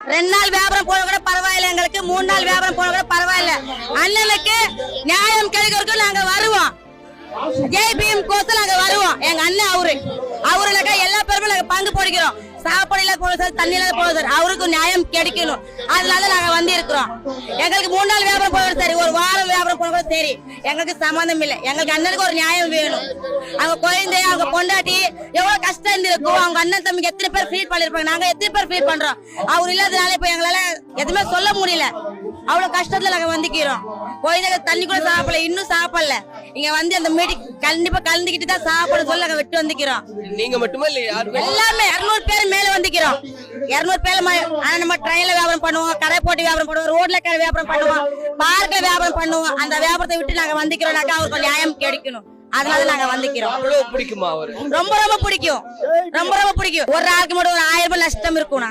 2 நாள் வியாபாரம் போன கூட பரவாயில்ல, எங்களுக்கு 3 நாள் வியாபாரம் போன கூட பரவாயில்ல. அண்ணனுக்கு நியாயம் கிடைக்கிறதுக்கு நாங்க வருவோம். ஜெய்பீம் கோசம் நாங்க வருவோம். எங்க அண்ணன் அவருனாக்கா எல்லா பேருமே நாங்க பங்கு போடுகிறோம். சாப்பாடுல போனோம் சார், தண்ணியில போனோம் சார், அவருக்கு நியாயம் கிடைக்கணும். அதனால நாங்க வந்து இருக்கிறோம். எங்களுக்கு 3 நாள் வியாபாரம் போக சரி, ஒரு வாரம் வியாபாரம் போன கூட சரி, எங்களுக்கு சம்பந்தம் இல்லை. எங்களுக்கு அண்ணனுக்கு ஒரு நியாயம் வேணும். அவங்க குழந்தை, அவங்க பொண்டாட்டி எவ்வளவு கஷ்டம் இருந்திருக்கும். அவங்க அண்ணன் தம்பிக்கு எத்தனை பேர் ஃபீல் பண்ணிருப்பாங்க, நாங்க எத்தனை பேர் ஃபீல் பண்றோம். அவர் இல்லாதனால இப்ப எங்களால எதுவுமே சொல்ல முடியல. அவ்வளவு கஷ்டத்துல நாங்க வந்துக்கிறோம். குழந்தைங்க தண்ணி கூட சாப்பிடல, இன்னும் சாப்பிடல. இங்க வந்து அந்த மீட்டிங் கண்டிப்பா கலந்துக்கிட்டு தான் சாப்பாடு சொல்ல நாங்க விட்டு வந்துக்கிறோம். நீங்க மட்டுமே இல்ல, எல்லாமே 200 பேர் மேல வந்துக்கிறோம். 200 பேர். ஆனா நம்ம ட்ரெயின்ல வியாபாரம் பண்ணுவோம், கடை போட்டு வியாபாரம் பண்ணுவோம், ரோட்ல வியாபாரம் பண்ணுவோம், பார்க்ல வியாபாரம் பண்ணுவோம். அந்த வியாபாரத்தை விட்டு நாங்க வந்துக்கிறோம்னாக்கா அவருக்கு நியாயம் கிடைக்கணும். அதனால நாங்க வந்துக்கிறோம். அவ்வளவு பிடிக்குமா அவரு? ரொம்ப ரொம்ப பிடிக்கும், ரொம்ப ரொம்ப பிடிக்கும். ஒரு ஆளுக்கு மட்டும் ஒரு 1000 ரூபாய் நஷ்டம் இருக்கும்னா.